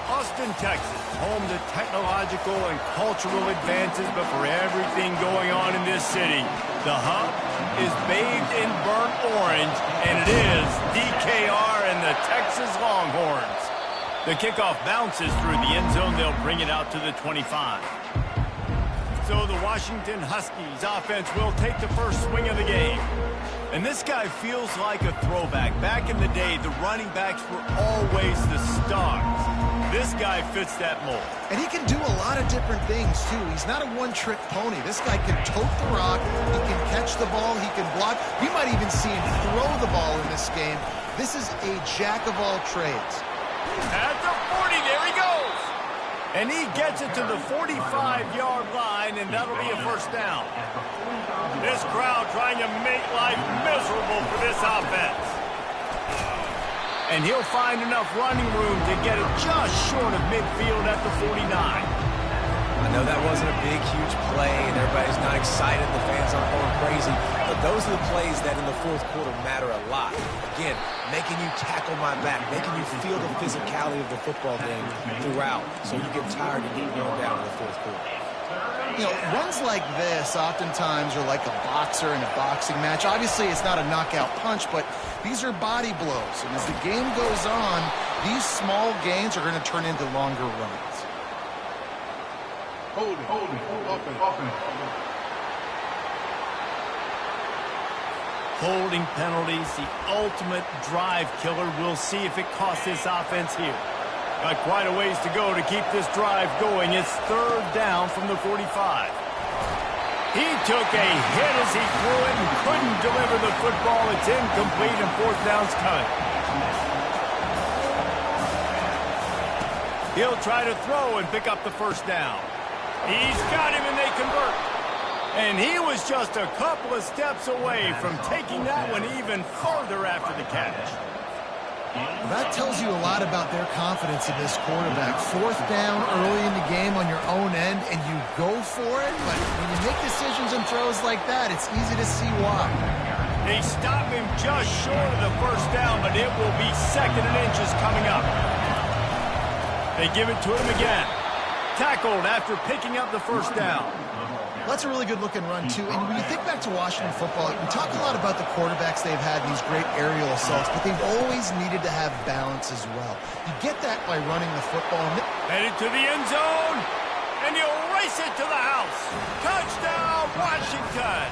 Austin, Texas, home to technological and cultural advances, but for everything going on in this city, the hub is bathed in burnt orange, and it is DKR and the Texas Longhorns. The kickoff bounces through the end zone. They'll bring it out to the 25. So the Washington Huskies offense will take the first swing of the game. And this guy feels like a throwback. Back in the day, the running backs were always the stars. This guy fits that mold. And he can do a lot of different things, too. He's not a one-trick pony. This guy can tote the rock. He can catch the ball. He can block. You might even see him throw the ball in this game. This is a jack of all trades. At the 40, there he goes. And he gets it to the 45-yard line, and that'll be a first down. This crowd trying to make life miserable for this offense. And he'll find enough running room to get it just short of midfield at the 49. I know that wasn't a big, huge play, and everybody's not excited. The fans aren't going crazy. But those are the plays that in the fourth quarter matter a lot. Again, making you tackle my back, making you feel the physicality of the football game throughout, so you get tired and get worn down in the fourth quarter. You know, runs like this oftentimes are like a boxer in a boxing match. Obviously, it's not a knockout punch, but these are body blows. And as the game goes on, these small gains are going to turn into longer runs. Holding penalties, the ultimate drive killer. We'll see if it costs this offense here. Got quite a ways to go to keep this drive going. It's third down from the 45. He took a hit as he threw it and couldn't deliver the football. It's incomplete and fourth down's coming. He'll try to throw and pick up the first down. He's got him and they convert. And he was just a couple of steps away from taking that one even further after the catch. Well, that tells you a lot about their confidence in this quarterback. Fourth down early in the game on your own end, and you go for it. But when you make decisions and throws like that, it's easy to see why. They stop him just short of the first down, but it will be second and inches coming up. They give it to him again. Tackled after picking up the first down. That's a really good-looking run, too. And when you think back to Washington football, we talk a lot about the quarterbacks they've had, these great aerial assaults, but they've always needed to have balance as well. You get that by running the football. Headed to the end zone, and he'll race it to the house. Touchdown, Washington!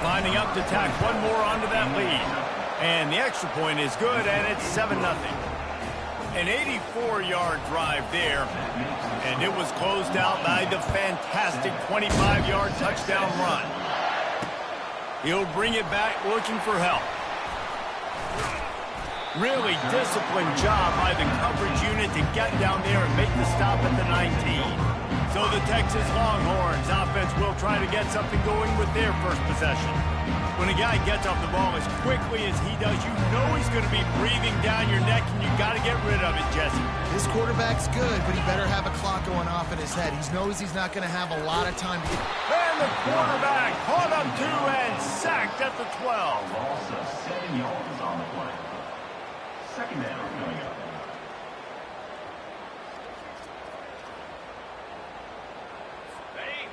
Lining up to tack one more onto that lead. And the extra point is good, and it's 7-0. An 84-yard drive there, and it was closed out by the fantastic 25-yard touchdown run. He'll bring it back looking for help. Really disciplined job by the coverage unit to get down there and make the stop at the 19. So the Texas Longhorns offense will try to get something going with their first possession. When a guy gets off the ball as quickly as he does, you know he's going to be breathing down your neck, and you got to get rid of it, Jesse. This quarterback's good, but he better have a clock going off in his head. He knows he's not going to have a lot of time to get... And the quarterback caught up to and sacked at the 12. Also 7 yards on the play. Second down coming up.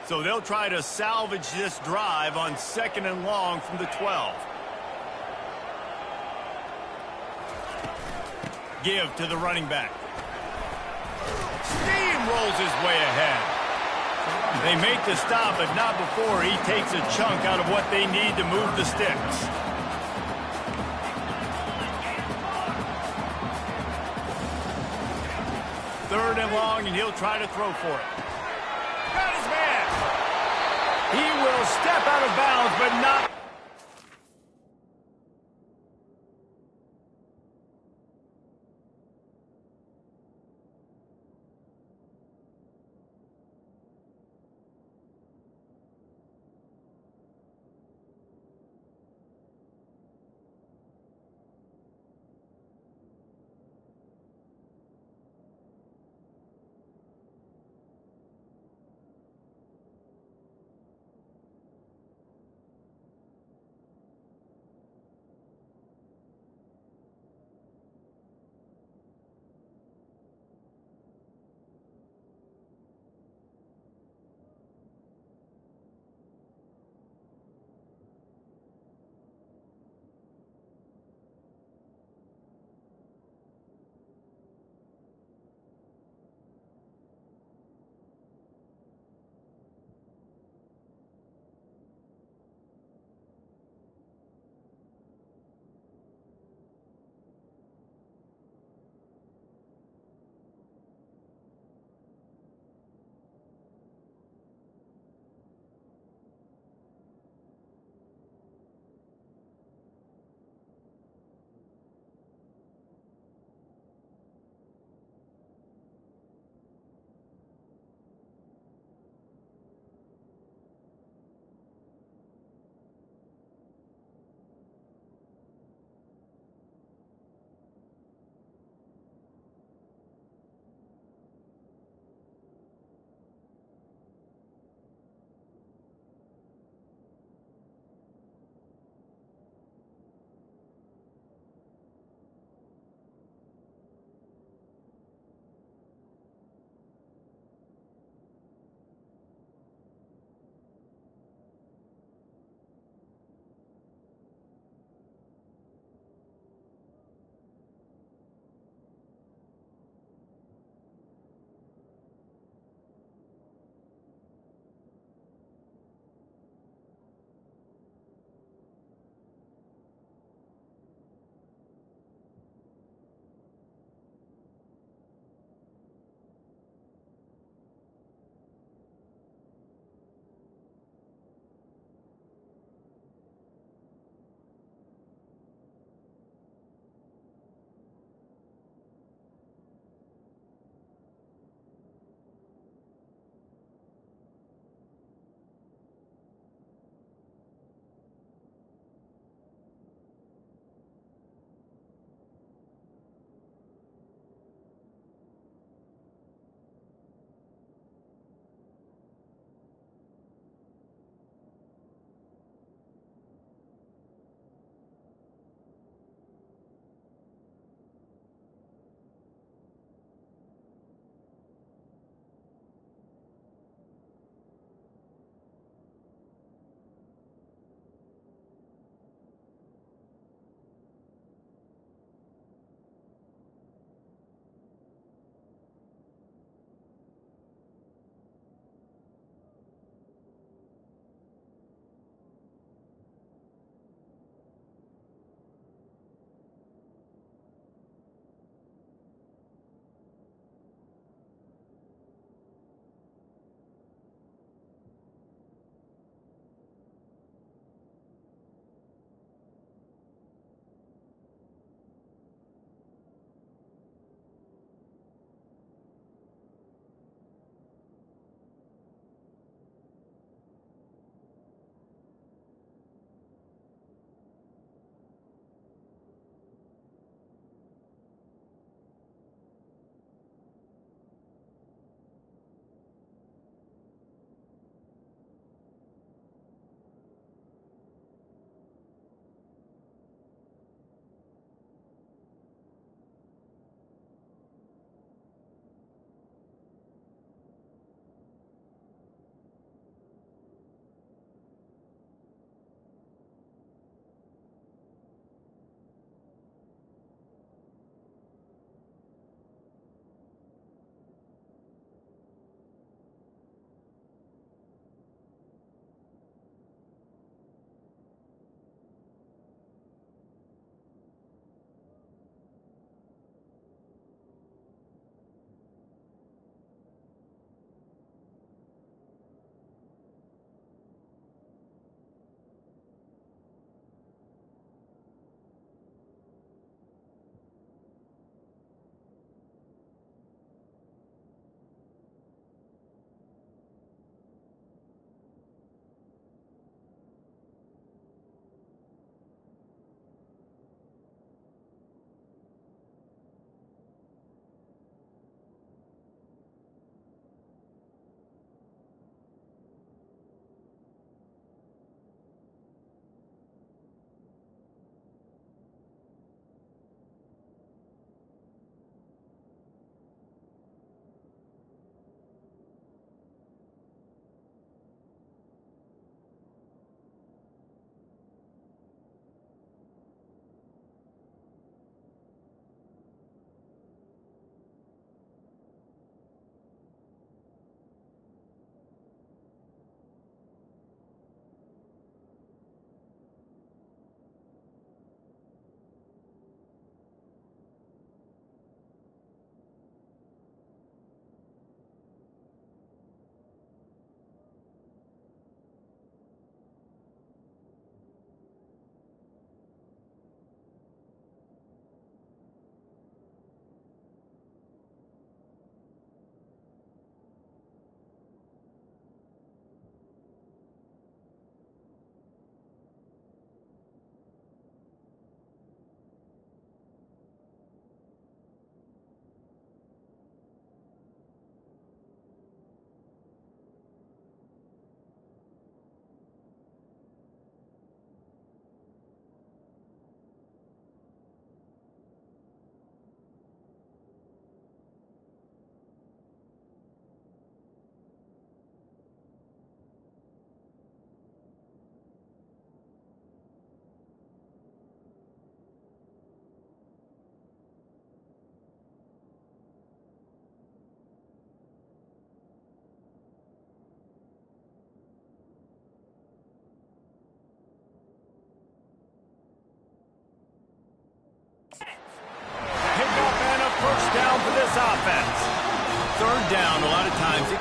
So they'll try to salvage this drive on second and long from the 12. Give to the running back. Steamrolls his way ahead. They make the stop, but not before he takes a chunk out of what they need to move the sticks. Third and long, and he'll try to throw for it. Got his man. He will step out of bounds, but not...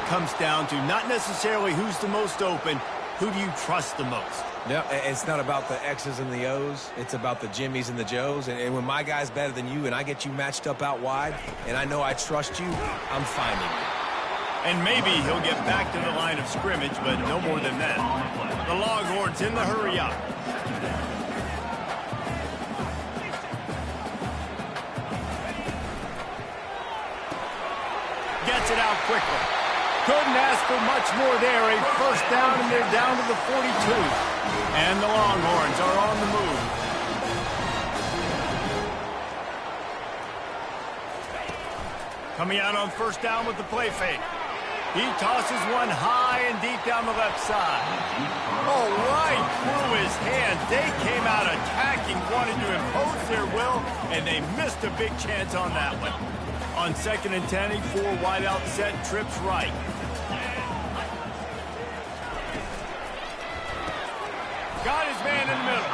comes down to not necessarily who's the most open, who do you trust the most? Yeah, it's not about the X's and the O's. It's about the Jimmys and the Joes. And when my guy's better than you and I get you matched up out wide and I know I trust you, I'm finding you. And maybe he'll get back to the line of scrimmage, but no more than that. The Longhorns in the hurry up. Gets it out quickly. Couldn't ask for much more there. A first down, and they're down to the 42. And the Longhorns are on the move. Coming out on first down with the play fake. He tosses one high and deep down the left side. Oh, right through his hands. They came out attacking, wanted to impose their will, and they missed a big chance on that one. On 2nd and 10, a 4 wide out set, trips right. Got his man in the middle.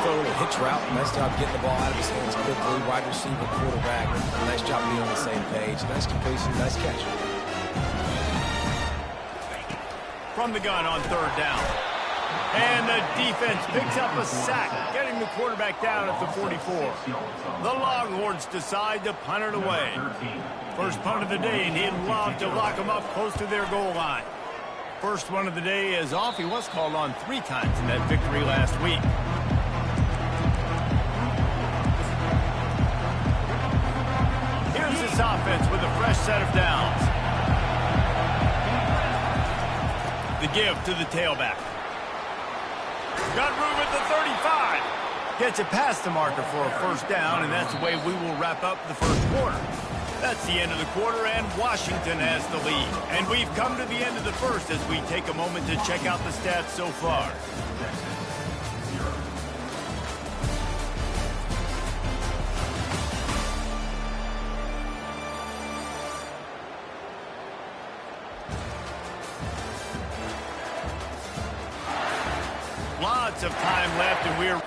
Throw a little hitch route. Nice job getting the ball out of his hands quickly. Wide receiver, quarterback. Nice job being on the same page. Nice completion, nice catch. From the gun on 3rd down. And the defense picks up a sack, getting the quarterback down at the 44. The Longhorns decide to punt it away. First punt of the day, and he'd love to lock them up close to their goal line. First one of the day is off. He was called on 3 times in that victory last week. Here's this offense with a fresh set of downs. The give to the tailback. Got room at the 35. Gets it past the marker for a first down, and that's the way we will wrap up the first quarter. That's the end of the quarter, and Washington has the lead. And we've come to the end of the first as we take a moment to check out the stats so far. Lots of time left, and we're...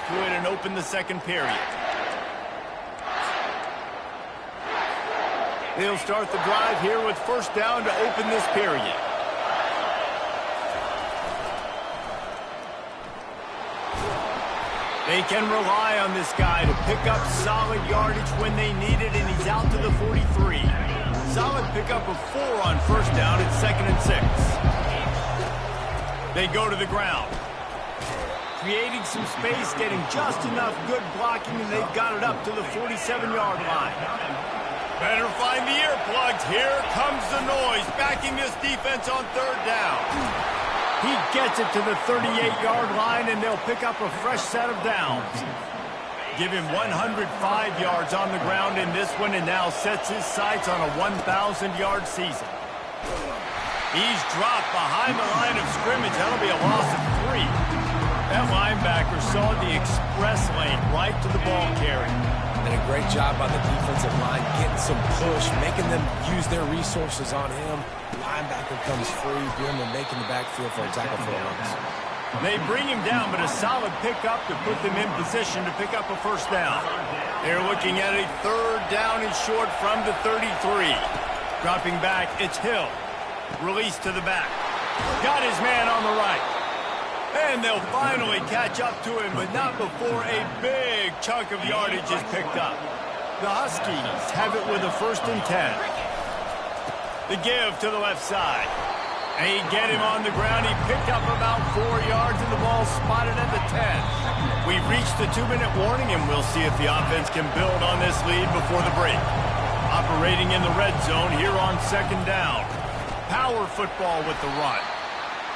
Good, and open the second period. They'll start the drive here with first down to open this period. They can rely on this guy to pick up solid yardage when they need it, and he's out to the 43. Solid pickup of 4 on first down at 2nd and 6. They go to the ground. Creating some space, getting just enough good blocking, and they've got it up to the 47-yard line. Better find the earplugs. Here comes the noise, backing this defense on 3rd down. He gets it to the 38-yard line, and they'll pick up a fresh set of downs. Give him 105 yards on the ground in this one, and now sets his sights on a 1,000-yard season. He's dropped behind the line of scrimmage. That'll be a loss of 3. That linebacker saw the express lane right to the ball carrier. And a great job by the defensive line, getting some push, making them use their resources on him. Linebacker comes free, doing the making the backfield for a tackle for a loss. They bring him down, but a solid pickup to put them in position to pick up a first down. They're looking at a third down and short from the 33. Dropping back, it's Hill. Release to the back. Got his man on the right. And they'll finally catch up to him, but not before a big chunk of yardage is picked up. The Huskies have it with a 1st and 10. The give to the left side. They get him on the ground. He picked up about 4 yards, and the ball spotted at the 10. We've reached the 2-minute warning, and we'll see if the offense can build on this lead before the break. Operating in the red zone here on 2nd down. Power football with the run.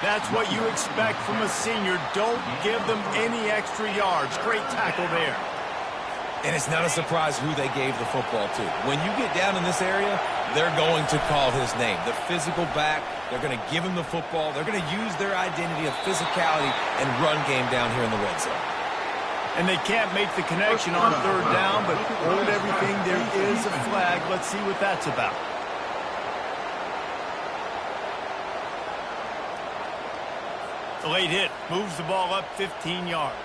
That's what you expect from a senior. Don't give them any extra yards. Great tackle there. And it's not a surprise who they gave the football to. When you get down in this area, they're going to call his name. The physical back, they're going to give him the football. They're going to use their identity of physicality and run game down here in the red zone. And they can't make the connection on 3rd down, but hold everything. There is a flag. Let's see what that's about. The late hit moves the ball up 15 yards.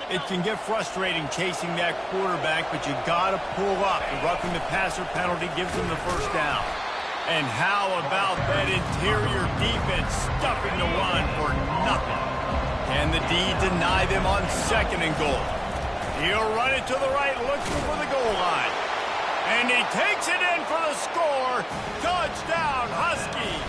It can get frustrating chasing that quarterback, but you got to pull up. The roughing the passer penalty gives them the first down. And how about that interior defense stuffing the run for nothing? Can the D deny them on 2nd and goal? He'll run it to the right, looking for the goal line. And he takes it in for the score. Touchdown, Huskies.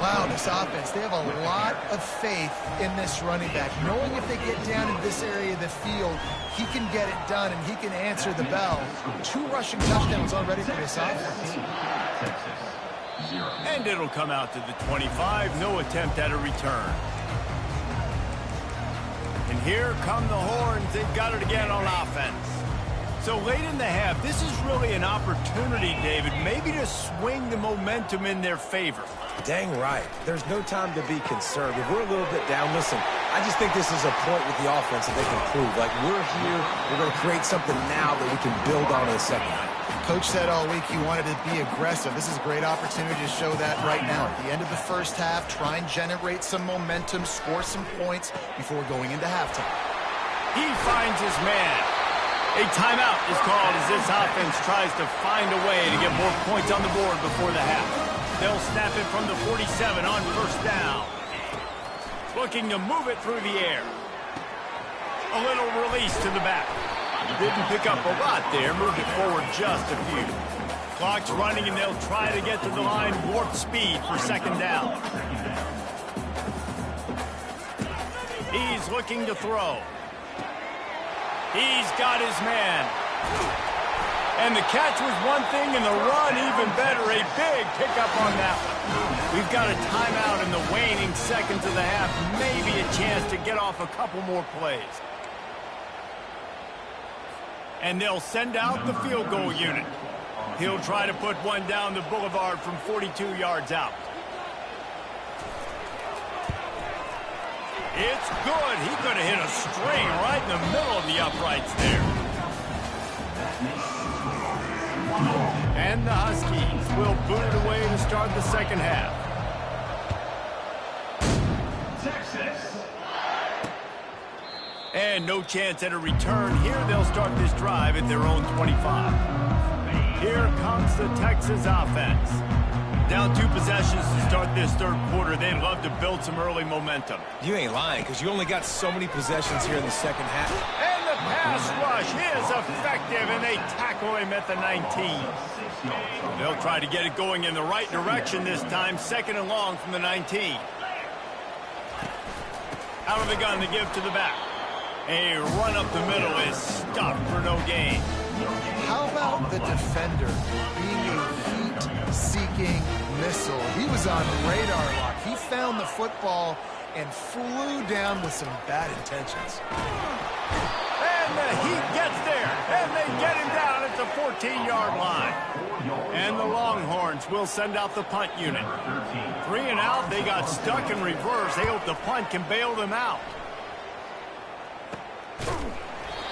Wow, this offense, they have a lot of faith in this running back. Knowing if they get down in this area of the field, he can get it done and he can answer the bell. 2 rushing touchdowns already for this offense. And it'll come out to the 25. No attempt at a return. And here come the horns. They've got it again on offense. So late in the half, this is really an opportunity, David, maybe to swing the momentum in their favor. Dang right. There's no time to be concerned. If we're a little bit down, listen, I just think this is a point with the offense that they can prove. Like, we're here, we're going to create something now that we can build on in the second half. Coach said all week he wanted to be aggressive. This is a great opportunity to show that right now. At the end of the first half, try and generate some momentum, score some points before going into halftime. He finds his man. A timeout is called as this offense tries to find a way to get more points on the board before the half. They'll snap it from the 47 on 1st down. Looking to move it through the air. A little release to the back. Didn't pick up a lot there, moved it forward just a few. Clock's running and they'll try to get to the line, warp speed for 2nd down. He's looking to throw. He's got his man. And the catch was one thing and the run even better. A big pickup on that one. We've got a timeout in the waning seconds of the half. Maybe a chance to get off a couple more plays. And they'll send out the field goal unit. He'll try to put one down the boulevard from 42 yards out. It's good. He could have hit a string right in the middle of the uprights there. And the Huskies will boot it away to start the second half. Texas. And no chance at a return. Here they'll start this drive at their own 25. Here comes the Texas offense. Down 2 possessions to start this 3rd quarter. They'd love to build some early momentum. You ain't lying, because you only got so many possessions here in the second half. And the pass rush is effective, and they tackle him at the 19. They'll try to get it going in the right direction this time. 2nd and long from the 19. Out of the gun, the give to the back. A run up the middle is stopped for no gain. How about the defender being a heat-seeking missile? He was on radar lock. He found the football and flew down with some bad intentions. And the Heat gets there, and they get him down at the 14-yard line. And the Longhorns will send out the punt unit. 3 and out, they got stuck in reverse. They hope the punt can bail them out.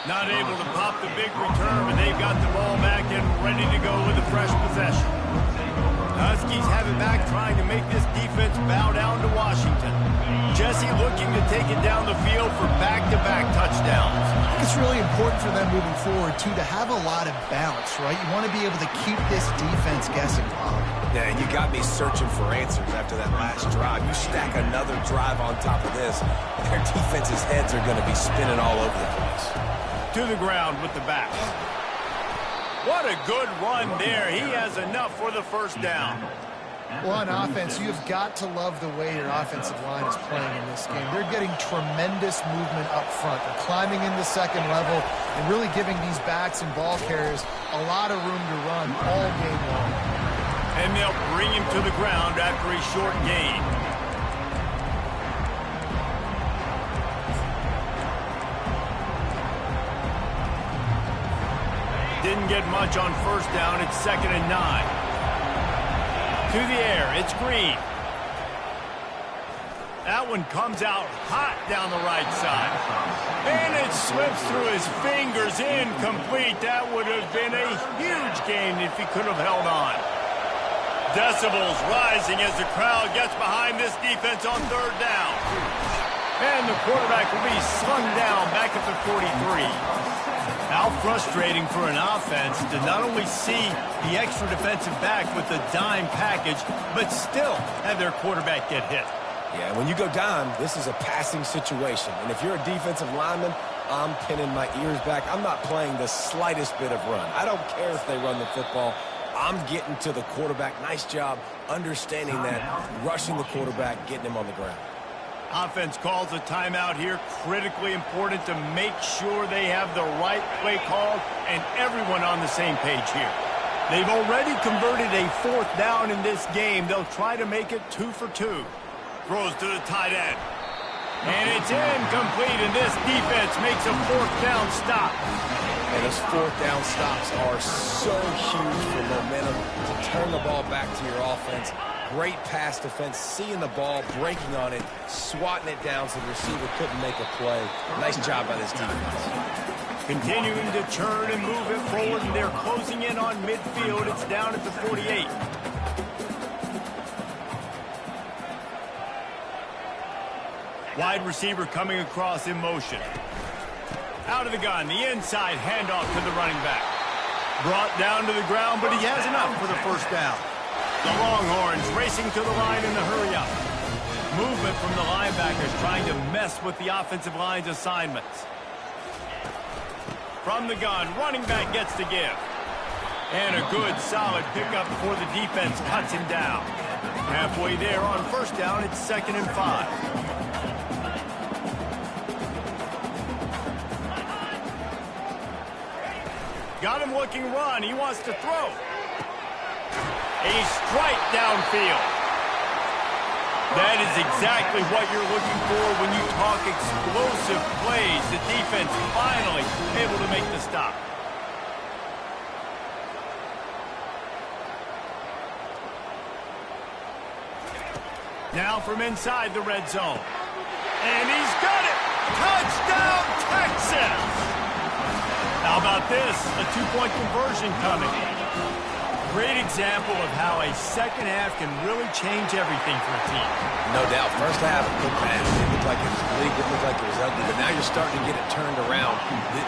Not able to pop the big return, but they've got the ball back and ready to go with a fresh possession. Huskies have driving back, trying to make this defense bow down to Washington. Jesse looking to take it down the field for back-to-back touchdowns. I think it's really important for them moving forward, too, to have a lot of bounce, right? You want to be able to keep this defense guessing, Bob. Yeah, and you got me searching for answers after that last drive. You stack another drive on top of this, their defense's heads are going to be spinning all over the place. To the ground with the back. What a good run there. He has enough for the first down. Well, on offense, you've got to love the way your offensive line is playing in this game. They're getting tremendous movement up front. They're climbing in the second level and really giving these backs and ball carriers a lot of room to run all game long. And they'll bring him to the ground after a short gain. Didn't get much on first down. It's 2nd and 9. To the air, it's Green. That one comes out hot down the right side. And it slips through his fingers, incomplete. That would have been a huge gain if he could have held on. Decibels rising as the crowd gets behind this defense on 3rd down. And the quarterback will be slung down back at the 43. How frustrating for an offense to not only see the extra defensive back with the dime package, but still have their quarterback get hit. Yeah, when you go dime, this is a passing situation. And if you're a defensive lineman, I'm pinning my ears back. I'm not playing the slightest bit of run. I don't care if they run the football. I'm getting to the quarterback. Nice job understanding that, rushing the quarterback, getting him on the ground. Offense calls a timeout here. Critically important to make sure they have the right play called and everyone on the same page here. They've already converted a 4th down in this game. They'll try to make it 2 for 2. Throws to the tight end. And it's incomplete, and this defense makes a 4th down stop. And those 4th down stops are so huge for momentum to turn the ball back to your offense. Great pass defense, seeing the ball, breaking on it, swatting it down so the receiver couldn't make a play. Nice job by this defense. Continuing to churn and move it forward, and they're closing in on midfield. It's down at the 48. Wide receiver coming across in motion. Out of the gun, the inside handoff to the running back. Brought down to the ground, but he has enough for the first down. The Longhorns racing to the line in the hurry-up. Movement from the linebackers trying to mess with the offensive line's assignments. From the gun, running back gets to give. And a good, solid pickup before the defense cuts him down. Halfway there on first down, it's 2nd and 5. Got him looking run. He wants to throw. A strike downfield. That is exactly what you're looking for when you talk explosive plays. The defense finally able to make the stop. Now from inside the red zone. And he's got it. Touchdown, Texas! How about this? A 2-point conversion coming. Great example of how a second half can really change everything for a team. No doubt. First half, good pass. It looked like it was bleak. It looked like it was ugly. But now you're starting to get it turned around.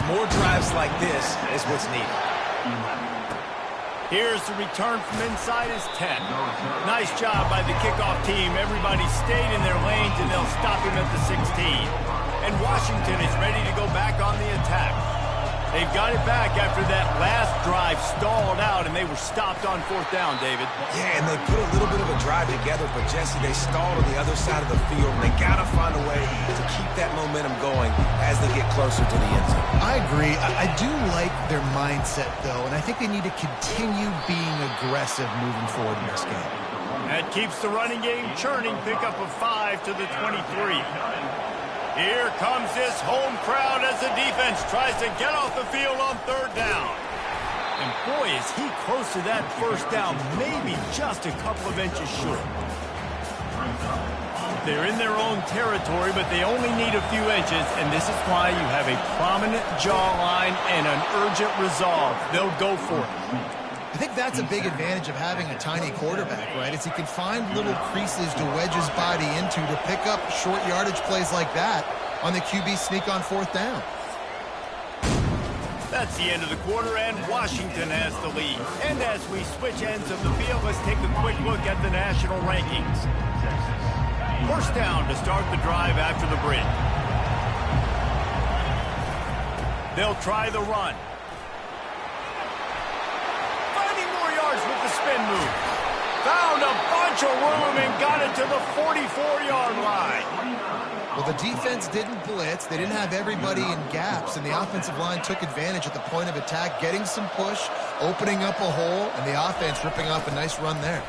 More drives like this is what's needed. Here's the return from inside his 10. Nice job by the kickoff team. Everybody stayed in their lanes, and they'll stop him at the 16. And Washington is ready to go back on the attack. They've got it back after that last drive stalled out, and they were stopped on 4th down, David. Yeah, and they put a little bit of a drive together, but, Jesse, they stalled on the other side of the field, and they got to find a way to keep that momentum going as they get closer to the end zone. I agree. I do like their mindset, though, and I think they need to continue being aggressive moving forward in this game. That keeps the running game churning. Pickup of 5 to the 23. Here comes this home crowd as the defense tries to get off the field on 3rd down. And boy, is he close to that first down, maybe just a couple of inches short. They're in their own territory, but they only need a few inches, and this is why you have a prominent jawline and an urgent resolve. They'll go for it. I think that's a big advantage of having a tiny quarterback, right? Is he can find little creases to wedge his body into to pick up short yardage plays like that on the QB sneak on 4th down. That's the end of the quarter, and Washington has the lead. And as we switch ends of the field, let's take a quick look at the national rankings. First down to start the drive after the break. They'll try the run. Finding more yards with the spin move. Found a bunch of room and got it to the 44-yard line. Well, the defense didn't blitz. They didn't have everybody in gaps, and the offensive line took advantage at the point of attack, getting some push, opening up a hole, and the offense ripping off a nice run there.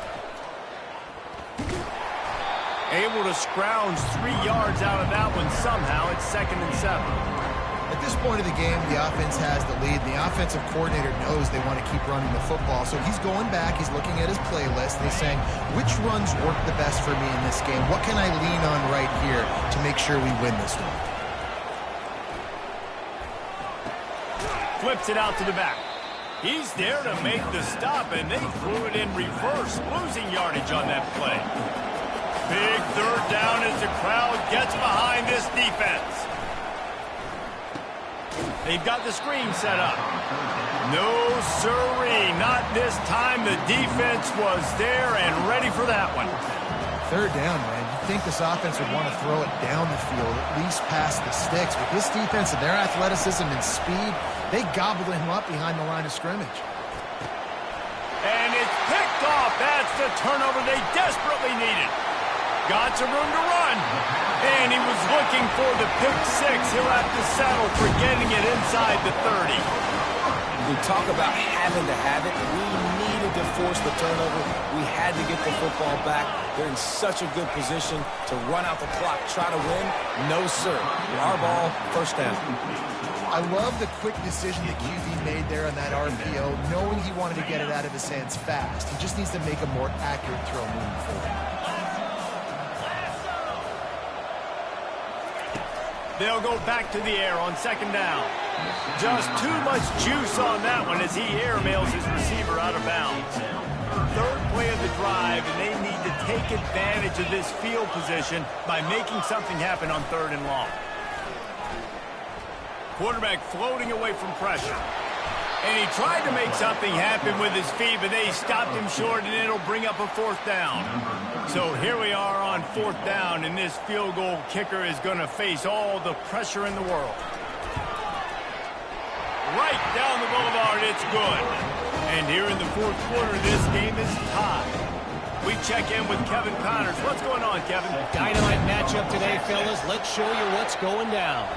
Able to scrounge 3 yards out of that one somehow. It's 2nd and 7. At this point of the game, the offense has the lead. The offensive coordinator knows they want to keep running the football, so he's going back, he's looking at his playlist, and he's saying, which runs work the best for me in this game? What can I lean on right here to make sure we win this one? Flips it out to the back. He's there to make the stop, and they threw it in reverse, losing yardage on that play. Big 3rd down as the crowd gets behind this defense. They've got the screen set up. No siree, not this time. The defense was there and ready for that one. 3rd down, man. You'd think this offense would want to throw it down the field, at least past the sticks. With this defense and their athleticism and speed, they gobbled him up behind the line of scrimmage. And it's picked off. That's the turnover they desperately needed. Got some room to run. And he was looking for the pick 6. He'll have to settle for getting it inside the 30. We talk about having to have it. We needed to force the turnover. We had to get the football back. They're in such a good position to run out the clock, try to win. No, sir. Our ball, 1st down. I love the quick decision that QB made there on that RPO, knowing he wanted to get it out of his hands fast. He just needs to make a more accurate throw moving forward. They'll go back to the air on 2nd down. Just too much juice on that one as he airmails his receiver out of bounds. 3rd play of the drive, and they need to take advantage of this field position by making something happen on 3rd and long. Quarterback floating away from pressure. And he tried to make something happen with his feet, but they stopped him short, and it'll bring up a 4th down. So here we are on 4th down, and this field goal kicker is going to face all the pressure in the world. Right down the boulevard, it's good. And here in the 4th quarter, this game is tied. We check in with Kevin Connors. What's going on, Kevin? Dynamite matchup today, fellas. Let's show you what's going down.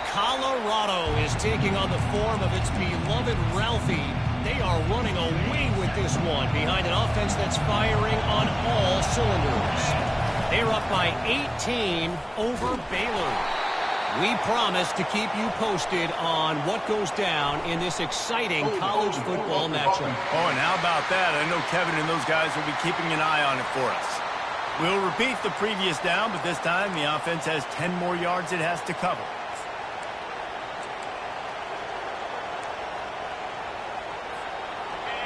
Colorado is taking on the form of its beloved Ralphie. They are running away with this one behind an offense that's firing on all cylinders. They're up by 18 over Baylor. We promise to keep you posted on what goes down in this exciting college football matchup. Oh, and how about that? I know Kevin and those guys will be keeping an eye on it for us. We'll repeat the previous down, but this time the offense has 10 more yards it has to cover.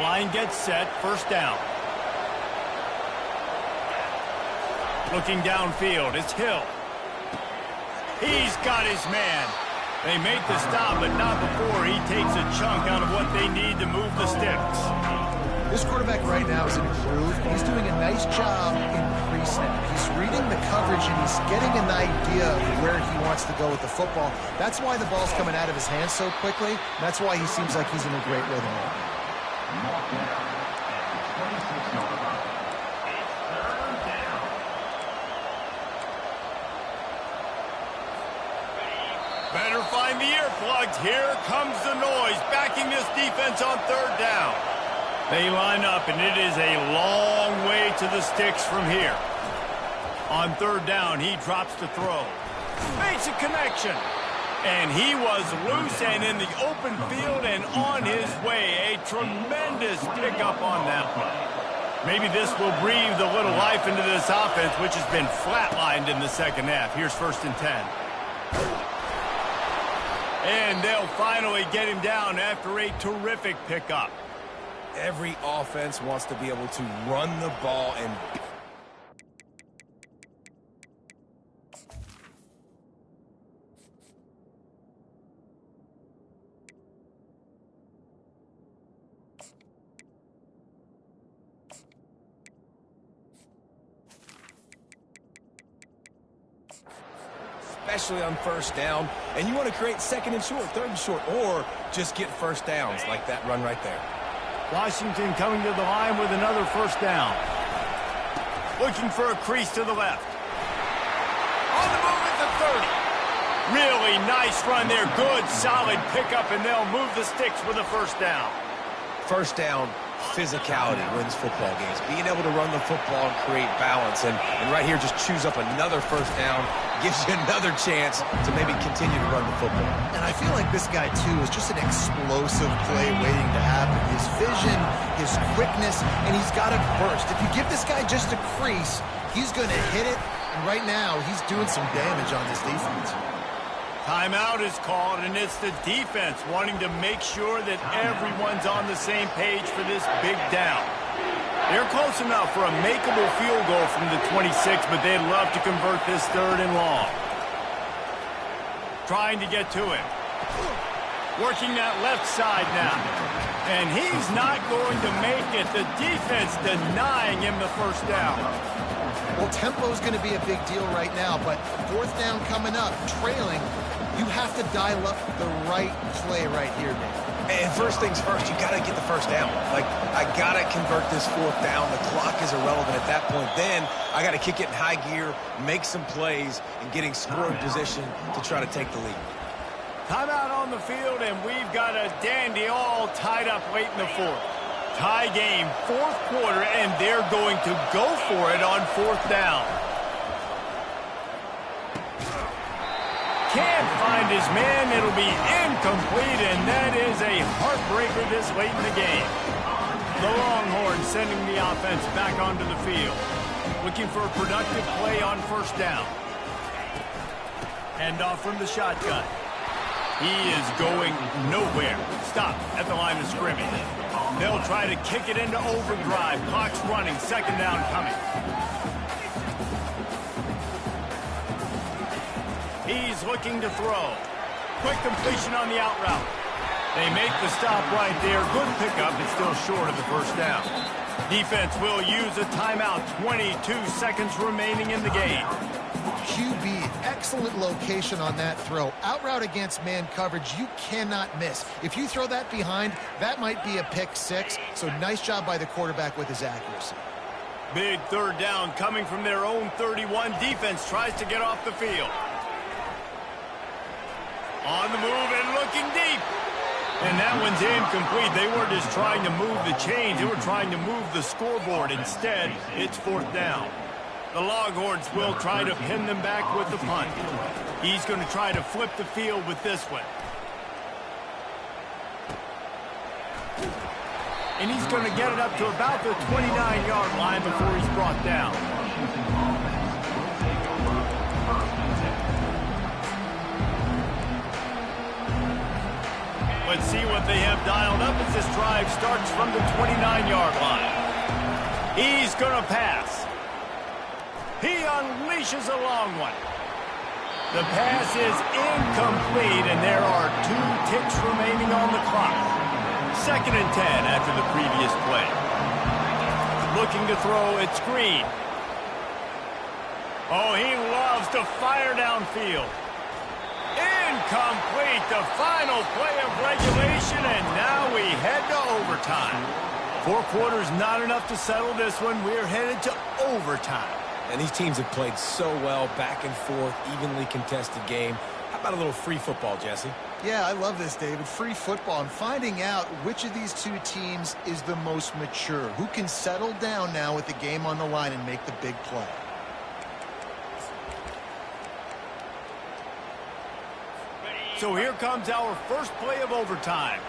Line gets set, 1st down. Looking downfield, it's Hill. He's got his man. They make the stop, but not before he takes a chunk out of what they need to move the sticks. This quarterback right now is in a groove. He's doing a nice job in pre-snap. He's reading the coverage, and he's getting an idea of where he wants to go with the football. That's why the ball's coming out of his hands so quickly. That's why he seems like he's in a great rhythm right now. Better find the earplugs. Here comes the noise, backing this defense on 3rd down. They line up, and it is a long way to the sticks from here. On 3rd down, he drops the throw. Makes a connection. And he was loose and in the open field and on his way. A tremendous pickup on that one. Maybe this will breathe a little life into this offense, which has been flatlined in the 2nd half. Here's 1st and 10. And they'll finally get him down after a terrific pickup. Every offense wants to be able to run the ball and... especially on first down, and you want to create second and short, third and short, or just get first downs like that run right there. Washington coming to the line with another first down. Looking for a crease to the left. On the move at the 30. Really nice run there. Good, solid pickup, and they'll move the sticks with a first down. First down, physicality wins football games. Being able to run the football and create balance, and right here just choose up another first down, gives you another chance to maybe continue to run the football. And I feel like this guy, too, is just an explosive play waiting to happen. His vision, his quickness, and he's got it burst. If you give this guy just a crease, he's going to hit it, and right now he's doing some damage on this defense. Timeout is called, and it's the defense wanting to make sure that everyone's on the same page for this big down. They're close enough for a makeable field goal from the 26, but they'd love to convert this third and long. Trying to get to him. Working that left side now. And he's not going to make it. The defense denying him the first down. Well, tempo is going to be a big deal right now, but fourth down coming up, trailing, you have to dial up the right play right here, Dave. And first things first, you got to get the first down. Like, I got to convert this fourth down. The clock is irrelevant at that point. Then I got to kick it in high gear, make some plays, and getting scoring position to try to take the lead. Timeout on the field, and we've got a dandy all tied up late in the fourth. Tie game, fourth quarter, and they're going to go for it on fourth down. Can't find his man. It'll be incomplete, and that is a heartbreaker this late in the game. The Longhorns sending the offense back onto the field. Looking for a productive play on first down. Handoff from the shotgun. He is going nowhere. Stop at the line of scrimmage. They'll try to kick it into overdrive. Clock's running. Second down coming. He's looking to throw. Quick completion on the out route. They make the stop right there. Good pickup. It's still short of the first down. Defense will use a timeout. 22 seconds remaining in the game. QB, excellent location on that throw. Out route against man coverage, you cannot miss. If you throw that behind, that might be a pick six. So nice job by the quarterback with his accuracy. Big third down coming from their own 31. Defense tries to get off the field. On the move and looking deep. And that one's incomplete. They weren't just trying to move the chains. They were trying to move the scoreboard. Instead, it's fourth down. The Longhorns will try to pin them back with the punt. He's going to try to flip the field with this one. And he's going to get it up to about the 29-yard line before he's brought down. Let's see what they have dialed up as this drive starts from the 29-yard line. He's going to pass. He unleashes a long one. The pass is incomplete, and there are 2 ticks remaining on the clock. Second and 10 after the previous play. Looking to throw, it's Green. Oh, he loves to fire downfield. Incomplete, the final play of regulation, and now we head to overtime. 4 quarters not enough to settle this one. We're headed to overtime. And these teams have played so well, back and forth, evenly contested game. How about a little free football, Jesse? Yeah, I love this, David. Free football. I'm finding out which of these 2 teams is the most mature, who can settle down now with the game on the line and make the big play. So here comes our first play of overtime.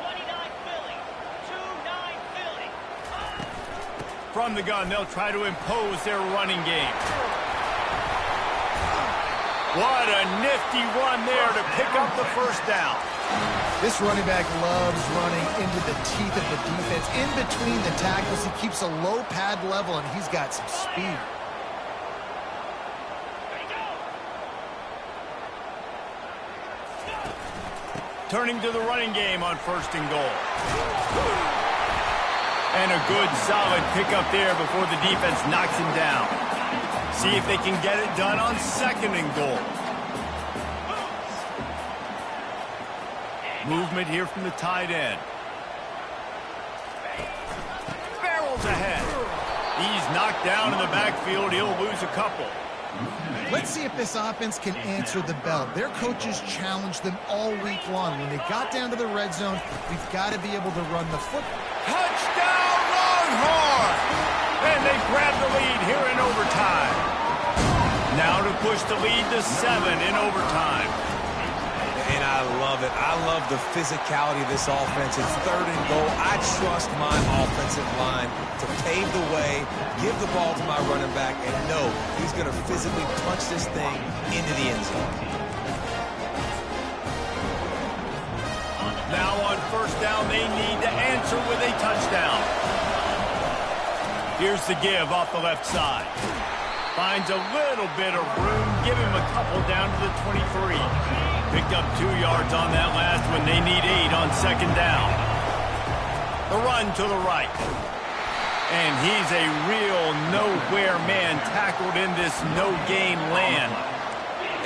29 Philly, 2-9 Philly. From the gun, they'll try to impose their running game. What a nifty run there to pick up the first down. This running back loves running into the teeth of the defense. In between the tackles, he keeps a low pad level, and he's got some speed. Turning to the running game on 1st and goal. And a good, solid pickup there before the defense knocks him down. See if they can get it done on 2nd and goal. Movement here from the tight end. Barrels ahead. He's knocked down in the backfield. He'll lose a couple. Let's see if this offense can answer the bell. Their coaches challenged them all week long. When they got down to the red zone, we've got to be able to run the football. Touchdown, Longhorn! And they grab the lead here in overtime. Now to push the lead to 7 in overtime. And I love it. I love the physicality of this offense. It's 3rd and goal. I trust my offensive line to pave the way, give the ball to my running back, and know he's going to physically punch this thing into the end zone. Now on 1st down, they need to answer with a touchdown. Here's the give off the left side. Finds a little bit of room. Give him a couple down to the 23. Picked up 2 yards on that last one. They need 8 on 2nd down. The run to the right. And he's a real nowhere man tackled in this no-gain land.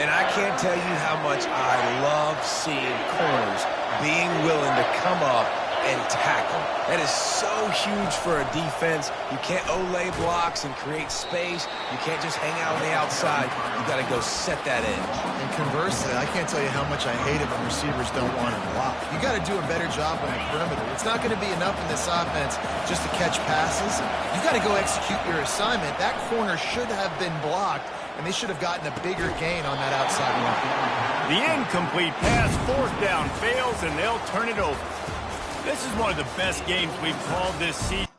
And I can't tell you how much I love seeing corners being willing to come up and tackle. That is so huge for a defense. You can't olay blocks and create space. You can't just hang out on the outside. You got to go set that edge. And conversely, I can't tell you how much I hate it when receivers don't want to block. You got to do a better job on the perimeter. It's not going to be enough in this offense just to catch passes. You got to go execute your assignment. That corner should have been blocked, and they should have gotten a bigger gain on that outside line. The incomplete pass, 4th down, fails, and they'll turn it over. This is one of the best games we've called this season.